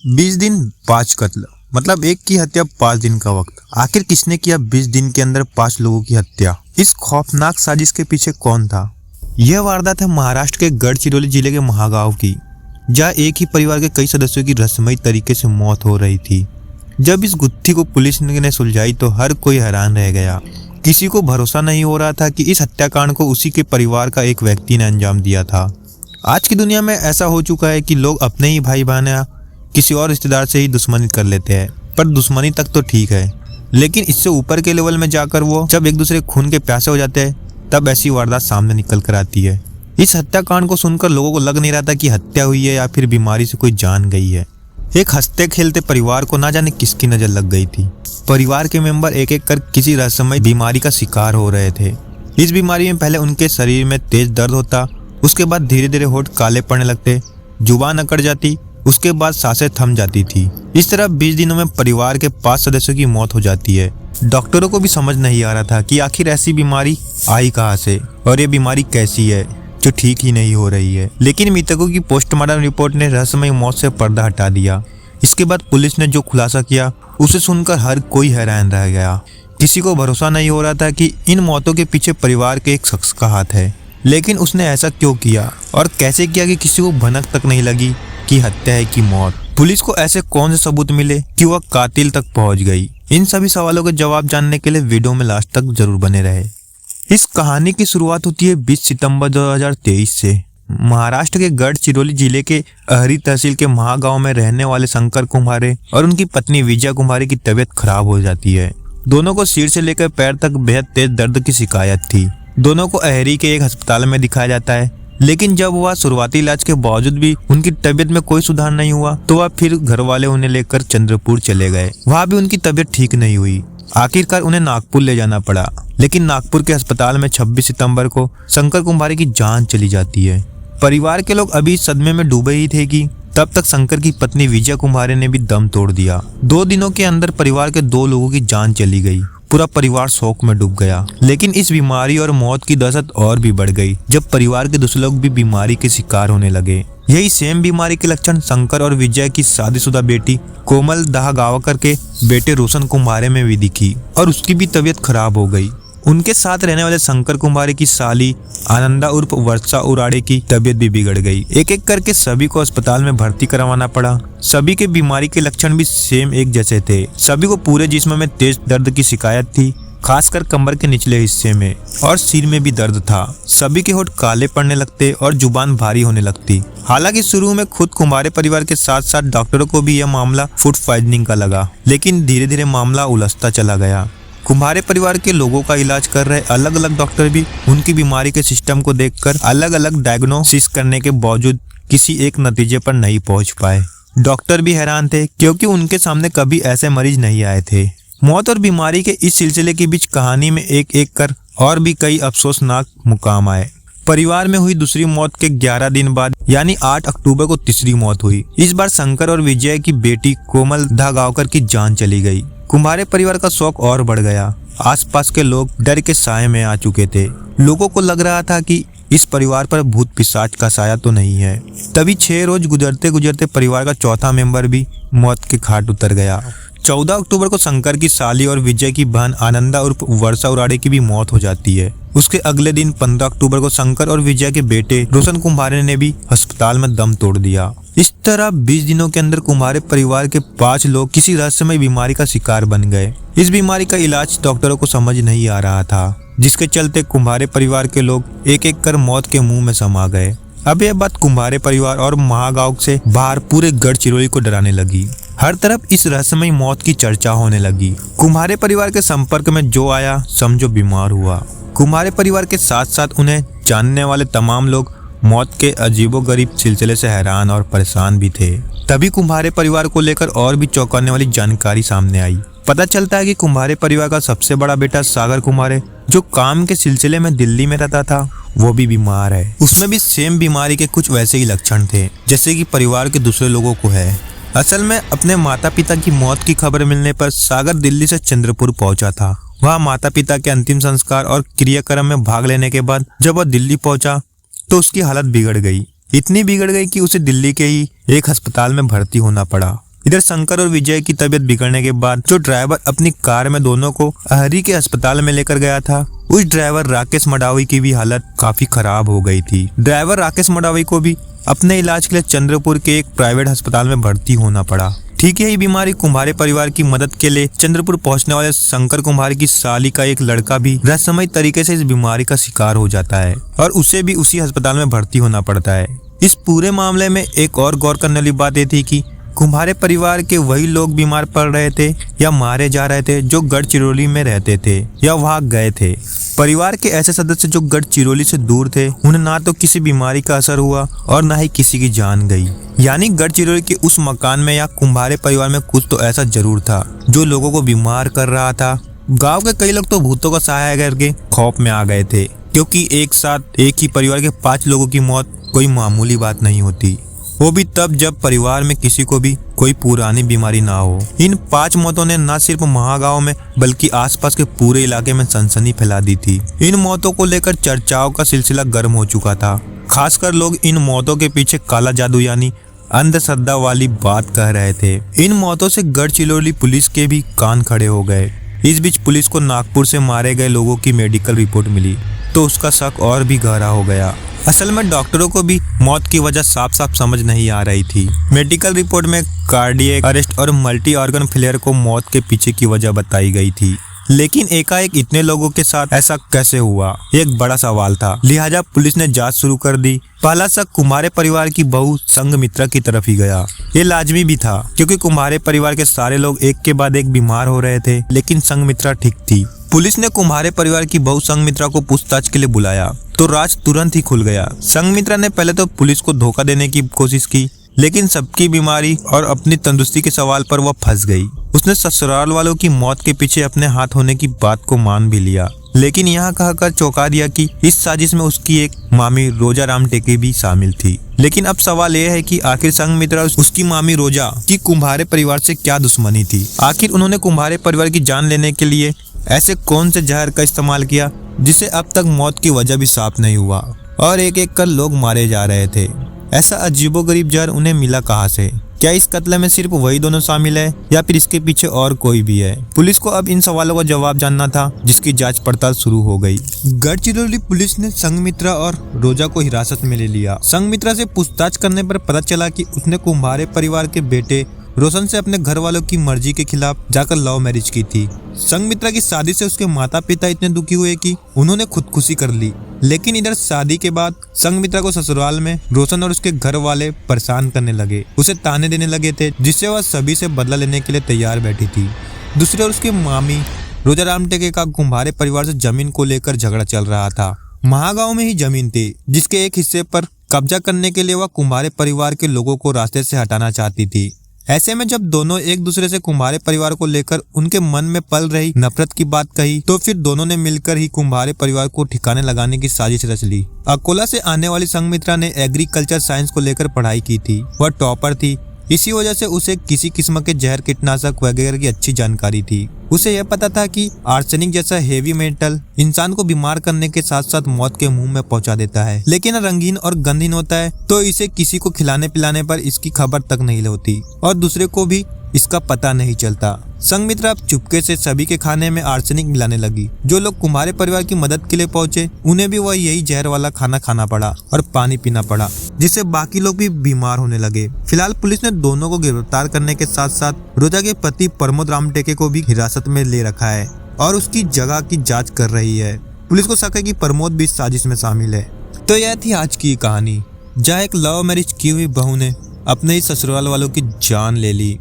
20 दिन 5 कत्ल, मतलब एक की हत्या 5 दिन का वक्त। आखिर किसने किया 20 दिन के अंदर 5 लोगों की हत्या? इस खौफनाक साजिश के पीछे कौन था? यह वारदात है महाराष्ट्र के गढ़चिरौली जिले के महागांव की, जहां एक ही परिवार के कई सदस्यों की रहस्यमयी तरीके से मौत हो रही थी। जब इस गुत्थी को पुलिस ने सुलझाई तो हर कोई हैरान रह गया। किसी को भरोसा नहीं हो रहा था कि इस हत्याकांड को उसी के परिवार का एक व्यक्ति ने अंजाम दिया था। आज की दुनिया में ऐसा हो चुका है कि लोग अपने ही भाई बहन किसी और रिश्तेदार से ही दुश्मनी कर लेते हैं। पर दुश्मनी तक तो ठीक है, लेकिन इससे ऊपर के लेवल में जाकर वो जब एक दूसरे खून के प्यासे हो जाते हैं तब ऐसी वारदात सामने निकल कर आती है। इस हत्याकांड को सुनकर लोगों को लग नहीं रहा था कि हत्या हुई है या फिर बीमारी से कोई जान गई है। एक हंसते खेलते परिवार को ना जाने किसकी नजर लग गई थी। परिवार के मेंबर एक एक कर किसी रहस्यमय बीमारी का शिकार हो रहे थे। इस बीमारी में पहले उनके शरीर में तेज दर्द होता, उसके बाद धीरे धीरे होठ काले पड़ने लगते, जुबान अकड़ जाती, उसके बाद सांसें थम जाती थी। इस तरह 20 दिनों में परिवार के 5 सदस्यों की मौत हो जाती है। डॉक्टरों को भी समझ नहीं आ रहा था कि आखिर ऐसी बीमारी आई कहाँ से और ये बीमारी कैसी है जो ठीक ही नहीं हो रही है। लेकिन मृतकों की पोस्टमार्टम रिपोर्ट ने रहस्यमय मौत से पर्दा हटा दिया। इसके बाद पुलिस ने जो खुलासा किया उसे सुनकर हर कोई हैरान रह गया। किसी को भरोसा नहीं हो रहा था कि इन मौतों के पीछे परिवार के एक शख्स का हाथ है। लेकिन उसने ऐसा क्यों किया और कैसे किया कि किसी को भनक तक नहीं लगी कि हत्या है कि मौत। पुलिस को ऐसे कौन से सबूत मिले कि वह कातिल तक पहुंच गई? इन सभी सवालों के जवाब जानने के लिए वीडियो में लास्ट तक जरूर बने रहे। इस कहानी की शुरुआत होती है 20 सितंबर 2023 से। महाराष्ट्र के गढ़चिरौली जिले के अहरी तहसील के महागांव में रहने वाले शंकर कुम्हारे और उनकी पत्नी विजया कुम्हारे की तबीयत खराब हो जाती है। दोनों को सिर से लेकर पैर तक बेहद तेज दर्द की शिकायत थी। दोनों को अहरी के एक अस्पताल में दिखाया जाता है, लेकिन जब वह शुरुआती इलाज के बावजूद भी उनकी तबीयत में कोई सुधार नहीं हुआ तो वह फिर घर वाले उन्हें लेकर चंद्रपुर चले गए। वहाँ भी उनकी तबीयत ठीक नहीं हुई। आखिरकार उन्हें नागपुर ले जाना पड़ा, लेकिन नागपुर के अस्पताल में 26 सितंबर को शंकर कुम्हारे की जान चली जाती है। परिवार के लोग अभी सदमे में डूबे ही थे कि तब तक शंकर की पत्नी विजया कुम्हारे ने भी दम तोड़ दिया। 2 दिनों के अंदर परिवार के 2 लोगों की जान चली गई। पूरा परिवार शोक में डूब गया। लेकिन इस बीमारी और मौत की दहशत और भी बढ़ गई जब परिवार के दूसरे लोग भी बीमारी के शिकार होने लगे। यही सेम बीमारी के लक्षण शंकर और विजय की शादीशुदा बेटी कोमल दहागावकर के बेटे रोशन कुम्हारे में भी दिखी और उसकी भी तबीयत खराब हो गई। उनके साथ रहने वाले शंकर कुम्हारे की साली आनंदा उर्फ वर्षा उराड़े की तबीयत भी बिगड़ गई। एक एक करके सभी को अस्पताल में भर्ती करवाना पड़ा। सभी के बीमारी के लक्षण भी सेम एक जैसे थे। सभी को पूरे जिस्म में तेज दर्द की शिकायत थी, खासकर कमर के निचले हिस्से में, और सिर में भी दर्द था। सभी के होठ काले पड़ने लगते और जुबान भारी होने लगती। हालांकि शुरू में खुद कुम्हारे परिवार के साथ साथ डॉक्टरों को भी यह मामला फूड पॉइजनिंग का लगा, लेकिन धीरे धीरे मामला उलझता चला गया। कुम्हारे परिवार के लोगों का इलाज कर रहे अलग अलग डॉक्टर भी उनकी बीमारी के सिस्टम को देखकर अलग अलग डायग्नोसिस करने के बावजूद किसी एक नतीजे पर नहीं पहुंच पाए। डॉक्टर भी हैरान थे क्योंकि उनके सामने कभी ऐसे मरीज नहीं आए थे। मौत और बीमारी के इस सिलसिले के बीच कहानी में एक एक कर और भी कई अफसोसनाक मुकाम आए। परिवार में हुई दूसरी मौत के 11 दिन बाद यानी 8 अक्टूबर को तीसरी मौत हुई। इस बार शंकर और विजय की बेटी कोमल दहागावकर की जान चली गई। कुम्हारे परिवार का शौक और बढ़ गया। आसपास के लोग डर के साए में आ चुके थे। लोगों को लग रहा था कि इस परिवार पर भूत पिशाच का साया तो नहीं है। तभी 6 रोज गुजरते गुजरते परिवार का चौथा मेंबर भी मौत के घाट उतर गया। 14 अक्टूबर को शंकर की साली और विजय की बहन आनंदा उर्फ वर्षा उराड़े की भी मौत हो जाती है। उसके अगले दिन 15 अक्टूबर को शंकर और विजय के बेटे रोशन कुम्हारे ने भी अस्पताल में दम तोड़ दिया। इस तरह 20 दिनों के अंदर कुम्हारे परिवार के 5 लोग किसी रहस्यमय बीमारी का शिकार बन गए। इस बीमारी का इलाज डॉक्टरों को समझ नहीं आ रहा था, जिसके चलते कुम्हारे परिवार के लोग एक एक कर मौत के मुंह में समा गए। अब यह बात कुम्हारे परिवार और महागांव से बाहर पूरे गढ़चिरौली को डराने लगी। हर तरफ इस रहस्यमय मौत की चर्चा होने लगी। कुम्हारे परिवार के संपर्क में जो आया समझो बीमार हुआ। कुम्हारे परिवार के साथ साथ उन्हें जानने वाले तमाम लोग मौत के अजीबोगरीब सिलसिले से हैरान और परेशान भी थे। तभी कुम्हारे परिवार को लेकर और भी चौंकाने वाली जानकारी सामने आई। पता चलता है कि कुम्हारे परिवार का सबसे बड़ा बेटा सागर कुम्हारे, जो काम के सिलसिले में दिल्ली में रहता था, वो भी बीमार है। उसमें भी सेम बीमारी के कुछ वैसे ही लक्षण थे जैसे कि परिवार के दूसरे लोगों को है। असल में अपने माता पिता की मौत की खबर मिलने पर सागर दिल्ली से चंद्रपुर पहुंचा था। वहाँ माता पिता के अंतिम संस्कार और क्रियाक्रम में भाग लेने के बाद जब वह दिल्ली पहुंचा तो उसकी हालत बिगड़ गई। इतनी बिगड़ गई कि उसे दिल्ली के ही एक अस्पताल में भर्ती होना पड़ा। इधर शंकर और विजय की तबीयत बिगड़ने के बाद जो ड्राइवर अपनी कार में दोनों को अहरी के अस्पताल में लेकर गया था, उस ड्राइवर राकेश मडावी की भी हालत काफी खराब हो गई थी। ड्राइवर राकेश मडावी को भी अपने इलाज के लिए चंद्रपुर के एक प्राइवेट अस्पताल में भर्ती होना पड़ा। ठीक यही बीमारी कुम्हारे परिवार की मदद के लिए चंद्रपुर पहुंचने वाले शंकर कुम्हार की साली का एक लड़का भी रहस्यमय तरीके से इस बीमारी का शिकार हो जाता है और उसे भी उसी अस्पताल में भर्ती होना पड़ता है। इस पूरे मामले में एक और गौर करने वाली बात ये थी कि कुम्हारे परिवार के वही लोग बीमार पड़ रहे थे या मारे जा रहे थे जो गढ़चिरौली में रहते थे या वहां गए थे। परिवार के ऐसे सदस्य जो गढ़चिरौली से दूर थे, उन्हें ना तो किसी बीमारी का असर हुआ और ना ही किसी की जान गई। यानी गढ़चिरौली के उस मकान में या कुम्हारे परिवार में कुछ तो ऐसा जरूर था जो लोगों को बीमार कर रहा था। गाँव के कई लोग तो भूतों का सहारा करके खौफ में आ गए थे, क्योंकि एक साथ एक ही परिवार के 5 लोगों की मौत कोई मामूली बात नहीं होती, वो भी तब जब परिवार में किसी को भी कोई पुरानी बीमारी ना हो। इन 5 मौतों ने न सिर्फ महागांव में बल्कि आसपास के पूरे इलाके में सनसनी फैला दी थी। इन मौतों को लेकर चर्चाओं का सिलसिला गर्म हो चुका था। खासकर लोग इन मौतों के पीछे काला जादू यानी अंधश्रद्धा वाली बात कह रहे थे। इन मौतों से गढ़चिरौली पुलिस के भी कान खड़े हो गए। इस बीच पुलिस को नागपुर से मारे गए लोगों की मेडिकल रिपोर्ट मिली तो उसका शक और भी गहरा हो गया। असल में डॉक्टरों को भी मौत की वजह साफ साफ समझ नहीं आ रही थी। मेडिकल रिपोर्ट में कार्डियक अरेस्ट और मल्टी ऑर्गन फेलियर को मौत के पीछे की वजह बताई गई थी, लेकिन एकाएक इतने लोगों के साथ ऐसा कैसे हुआ, एक बड़ा सवाल था। लिहाजा पुलिस ने जांच शुरू कर दी। पहला शक कुम्हारे परिवार की बहू संघमित्रा की तरफ ही गया। ये लाजमी भी था, क्योंकि कुम्हारे परिवार के सारे लोग एक के बाद एक बीमार हो रहे थे, लेकिन संघमित्रा ठीक थी। पुलिस ने कुम्हारे परिवार की बहू संघमित्रा को पूछताछ के लिए बुलाया तो राज तुरंत ही खुल गया। संघमित्रा ने पहले तो पुलिस को धोखा देने की कोशिश की, लेकिन सबकी बीमारी और अपनी तंदुरुस्ती के सवाल पर वह फंस गई। उसने ससुराल वालों की मौत के पीछे अपने हाथ होने की बात को मान भी लिया, लेकिन यहाँ कहकर चौंका दिया कि इस साजिश में उसकी एक मामी रोजा राम टेके भी शामिल थी। लेकिन अब सवाल यह है कि आखिर संघमित्रा उसकी मामी रोजा की कुम्हारे परिवार से क्या दुश्मनी थी। आखिर उन्होंने कुम्हारे परिवार की जान लेने के लिए ऐसे कौन से जहर का इस्तेमाल किया जिसे अब तक मौत की वजह भी साफ नहीं हुआ और एक एक कर लोग मारे जा रहे थे। ऐसा अजीबोगरीब जहर उन्हें मिला कहां से? क्या इस कत्ल में सिर्फ वही दोनों शामिल है या फिर इसके पीछे और कोई भी है? पुलिस को अब इन सवालों का जवाब जानना था, जिसकी जांच पड़ताल शुरू हो गई। गढ़चिरौली पुलिस ने संघमित्रा और रोजा को हिरासत में ले लिया। संघमित्रा से पूछताछ करने पर पता चला कि उसने कुम्हारे परिवार के बेटे रोशन से अपने घर वालों की मर्जी के खिलाफ जाकर लव मैरिज की थी। संघमित्रा की शादी से उसके माता पिता इतने दुखी हुए कि उन्होंने खुदकुशी कर ली। लेकिन इधर शादी के बाद संघमित्रा को ससुराल में रोशन और उसके घर वाले परेशान करने लगे, उसे ताने देने लगे थे, जिससे वह सभी से बदला लेने के लिए तैयार बैठी थी। दूसरी ओर उसकी मामी रोजा राम टेके का कुम्हारे परिवार से जमीन को लेकर झगड़ा चल रहा था। महागांव में ही जमीन थी, जिसके एक हिस्से पर कब्जा करने के लिए वह कुम्हारे परिवार के लोगों को रास्ते से हटाना चाहती थी। ऐसे में जब दोनों एक दूसरे से कुम्हारे परिवार को लेकर उनके मन में पल रही नफरत की बात कही, तो फिर दोनों ने मिलकर ही कुम्हारे परिवार को ठिकाने लगाने की साजिश रच ली। अकोला से आने वाली संघमित्रा ने एग्रीकल्चर साइंस को लेकर पढ़ाई की थी। वह टॉपर थी, इसी वजह से उसे किसी किस्म के जहर, कीटनाशक वगैरह की अच्छी जानकारी थी। उसे यह पता था कि आर्सेनिक जैसा हेवी मेटल इंसान को बीमार करने के साथ साथ मौत के मुंह में पहुंचा देता है, लेकिन रंगीन और गंधहीन होता है, तो इसे किसी को खिलाने पिलाने पर इसकी खबर तक नहीं होती और दूसरे को भी इसका पता नहीं चलता। संघमित्रा अब चुपके से सभी के खाने में आर्सेनिक मिलाने लगी। जो लोग कुम्हारे परिवार की मदद के लिए पहुंचे, उन्हें भी वह यही जहर वाला खाना खाना पड़ा और पानी पीना पड़ा, जिससे बाकी लोग भी बीमार होने लगे। फिलहाल पुलिस ने दोनों को गिरफ्तार करने के साथ साथ रोजा के पति प्रमोद राम टेके को भी हिरासत में ले रखा है और उसकी जगह की जाँच कर रही है। पुलिस को शक है कि प्रमोद भी इस साजिश में शामिल है। तो यह थी आज की कहानी, जहाँ एक लव मैरिज की हुई बहू ने अपने ही ससुराल वालों की जान ले ली।